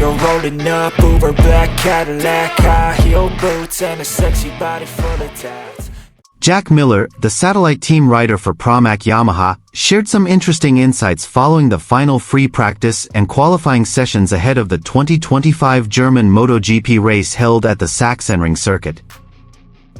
You're rolling up, Uber black Cadillac, high heel boots, and a sexy body full of tats. Jack Miller, the satellite team rider for Pramac Yamaha, shared some interesting insights following the final free practice and qualifying sessions ahead of the 2025 German MotoGP race held at the Sachsenring circuit.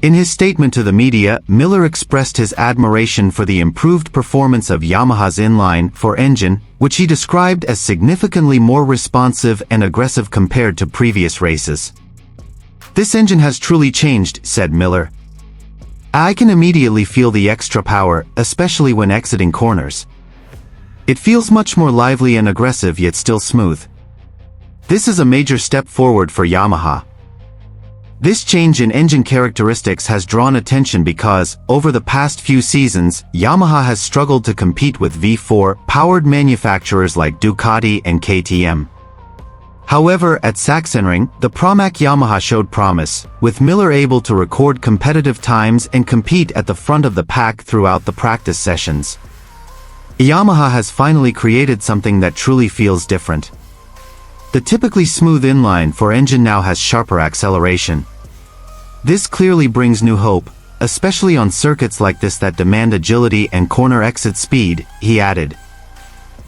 In his statement to the media, Miller expressed his admiration for the improved performance of Yamaha's inline-4 engine, which he described as significantly more responsive and aggressive compared to previous races. "This engine has truly changed," said Miller. "I can immediately feel the extra power, especially when exiting corners. It feels much more lively and aggressive yet still smooth. This is a major step forward for Yamaha. This change in engine characteristics has drawn attention because, over the past few seasons, Yamaha has struggled to compete with V4-powered manufacturers like Ducati and KTM. However, at Sachsenring, the Pramac Yamaha showed promise, with Miller able to record competitive times and compete at the front of the pack throughout the practice sessions. Yamaha has finally created something that truly feels different. The typically smooth inline-4 engine now has sharper acceleration. This clearly brings new hope, especially on circuits like this that demand agility and corner exit speed," he added.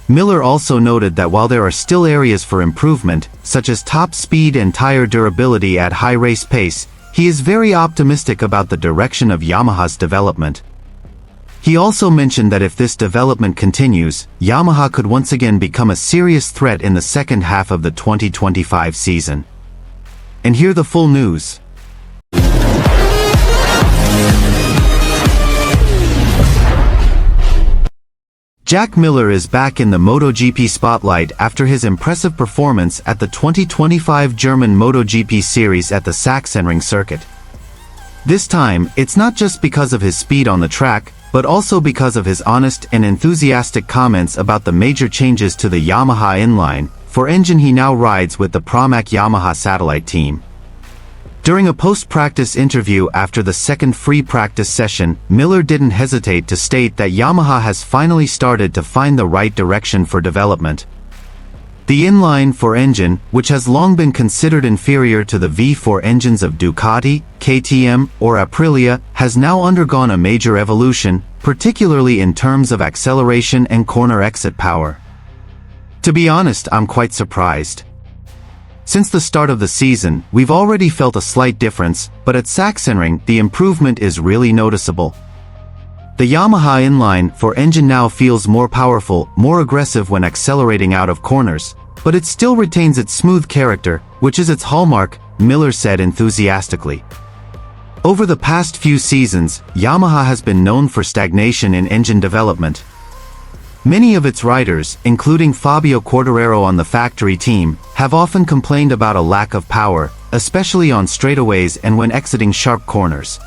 Miller also noted that while there are still areas for improvement, such as top speed and tire durability at high race pace, he is very optimistic about the direction of Yamaha's development. He also mentioned that if this development continues, Yamaha could once again become a serious threat in the second half of the 2025 season. And hear the full news. Jack Miller is back in the MotoGP spotlight after his impressive performance at the 2025 German MotoGP series at the Sachsenring circuit. This time, it's not just because of his speed on the track, but also because of his honest and enthusiastic comments about the major changes to the Yamaha inline-4 engine he now rides with the Pramac Yamaha satellite team. During a post-practice interview after the second free practice session, Miller didn't hesitate to state that Yamaha has finally started to find the right direction for development. The inline-4 engine, which has long been considered inferior to the V4 engines of Ducati, KTM, or Aprilia, has now undergone a major evolution, particularly in terms of acceleration and corner exit power. "To be honest, I'm quite surprised. Since the start of the season, we've already felt a slight difference, but at Sachsenring, the improvement is really noticeable. The Yamaha inline-4 engine now feels more powerful, more aggressive when accelerating out of corners, but it still retains its smooth character, which is its hallmark," Miller said enthusiastically. Over the past few seasons, Yamaha has been known for stagnation in engine development. Many of its riders, including Fabio Quartararo on the factory team, have often complained about a lack of power, especially on straightaways and when exiting sharp corners.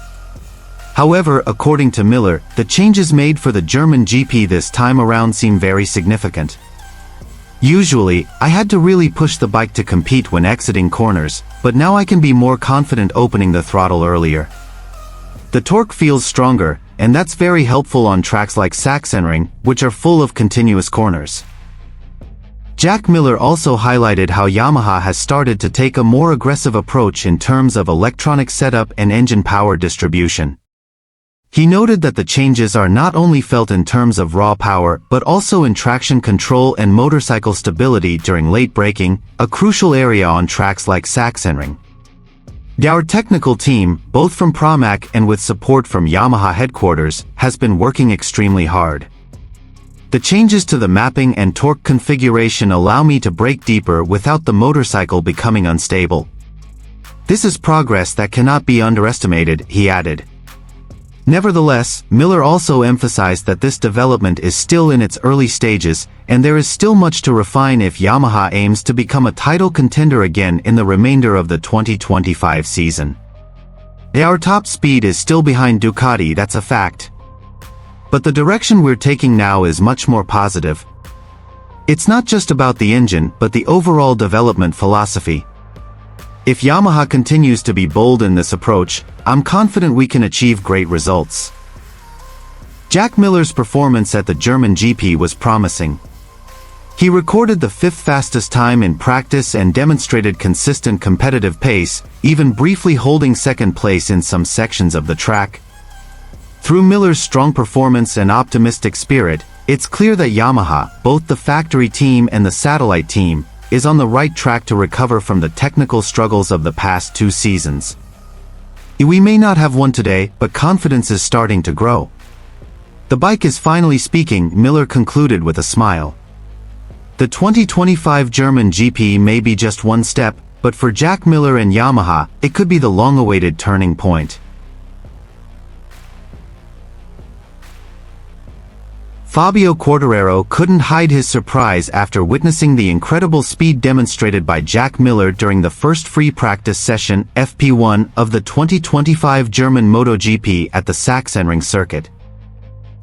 However, according to Miller, the changes made for the German GP this time around seem very significant. "Usually, I had to really push the bike to compete when exiting corners, but now I can be more confident opening the throttle earlier. The torque feels stronger, and that's very helpful on tracks like Sachsenring, which are full of continuous corners." Jack Miller also highlighted how Yamaha has started to take a more aggressive approach in terms of electronic setup and engine power distribution. He noted that the changes are not only felt in terms of raw power but also in traction control and motorcycle stability during late braking, a crucial area on tracks like Sachsenring. "Our technical team, both from Pramac and with support from Yamaha headquarters, has been working extremely hard. The changes to the mapping and torque configuration allow me to brake deeper without the motorcycle becoming unstable. This is progress that cannot be underestimated," he added. Nevertheless, Miller also emphasized that this development is still in its early stages, and there is still much to refine if Yamaha aims to become a title contender again in the remainder of the 2025 season. "Our top speed is still behind Ducati, that's a fact. But the direction we're taking now is much more positive. It's not just about the engine, but the overall development philosophy. If Yamaha continues to be bold in this approach, I'm confident we can achieve great results." Jack Miller's performance at the German GP was promising. He recorded the fifth fastest time in practice and demonstrated consistent competitive pace, even briefly holding second place in some sections of the track. Through Miller's strong performance and optimistic spirit, it's clear that Yamaha, both the factory team and the satellite team, is on the right track to recover from the technical struggles of the past 2 seasons. We may not have won today, but confidence is starting to grow. The bike is finally speaking, Miller concluded with a smile. The 2025 German GP may be just one step, but for Jack Miller and Yamaha, it could be the long-awaited turning point. Fabio Quartararo couldn't hide his surprise after witnessing the incredible speed demonstrated by Jack Miller during the first free practice session, FP1, of the 2025 German MotoGP at the Sachsenring circuit.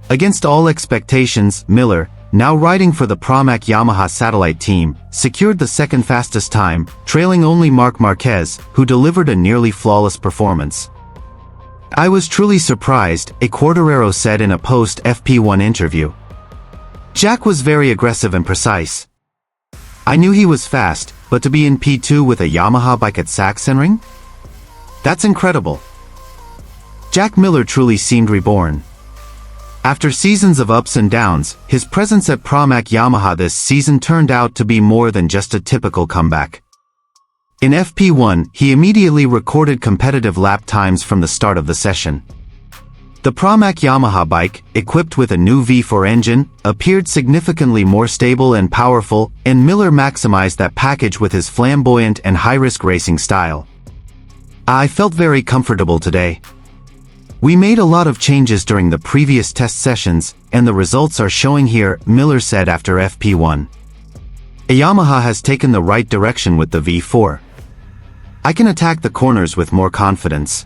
Against all expectations, Miller, now riding for the Pramac Yamaha satellite team, secured the second fastest time, trailing only Marc Marquez, who delivered a nearly flawless performance. "I was truly surprised," Quartararo said in a post-FP1 interview. "Jack was very aggressive and precise. I knew he was fast, but to be in P2 with a Yamaha bike at Sachsenring? That's incredible." Jack Miller truly seemed reborn. After seasons of ups and downs, his presence at Pramac Yamaha this season turned out to be more than just a typical comeback. In FP1, he immediately recorded competitive lap times from the start of the session. The Pramac Yamaha bike, equipped with a new V4 engine, appeared significantly more stable and powerful, and Miller maximized that package with his flamboyant and high-risk racing style. "I felt very comfortable today. We made a lot of changes during the previous test sessions, and the results are showing here," Miller said after FP1. "Yamaha has taken the right direction with the V4. I can attack the corners with more confidence."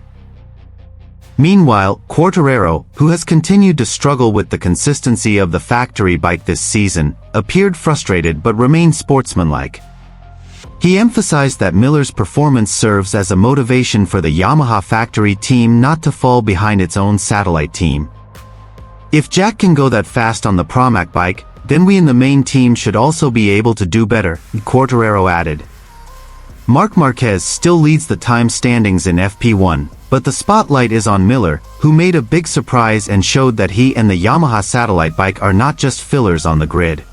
Meanwhile, Quartararo, who has continued to struggle with the consistency of the factory bike this season, appeared frustrated but remained sportsmanlike. He emphasized that Miller's performance serves as a motivation for the Yamaha factory team not to fall behind its own satellite team. "If Jack can go that fast on the Pramac bike, then we in the main team should also be able to do better," Quartararo added. Marc Marquez still leads the time standings in FP1, but the spotlight is on Miller, who made a big surprise and showed that he and the Yamaha satellite bike are not just fillers on the grid.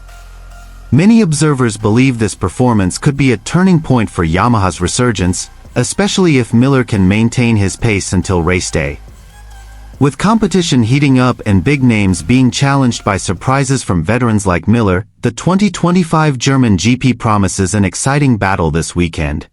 Many observers believe this performance could be a turning point for Yamaha's resurgence, especially if Miller can maintain his pace until race day. With competition heating up and big names being challenged by surprises from veterans like Miller, the 2025 German GP promises an exciting battle this weekend.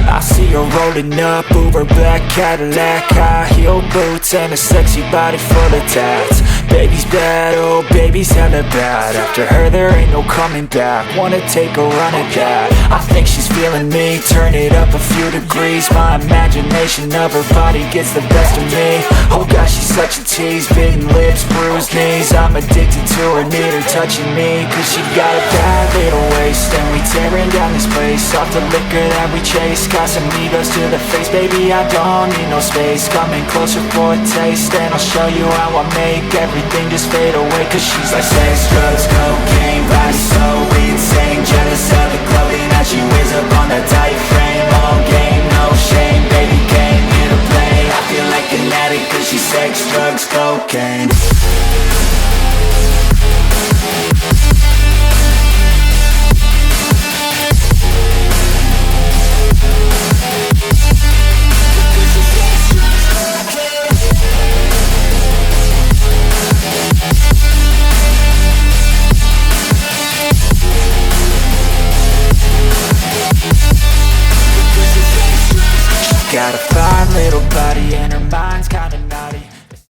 I see her rolling up, Uber black Cadillac, high heel boots and a sexy body full of tats. Baby's bad, oh baby's hella bad. After her there ain't no coming back. Wanna take a run at that. I think she's feeling me, turn it up a few degrees. My imagination of her body gets the best of me. Oh gosh, she's such a tease, bitten lips, bruised knees. I'm addicted to her, need her touching me, cause she got a bad little waist. And we tearing down this place, off the liquor that we chase. Casamigos to the face, baby I don't need no space. Coming closer for a taste, and I'll show you how I make everything just fade away. Cause she's like sex, drugs, cocaine, body so insane. Jealous of the clothing that she wears up on that tight frame. All game, no shame, baby came here to play. I feel like an addict cause she's sex, drugs, cocaine. Got a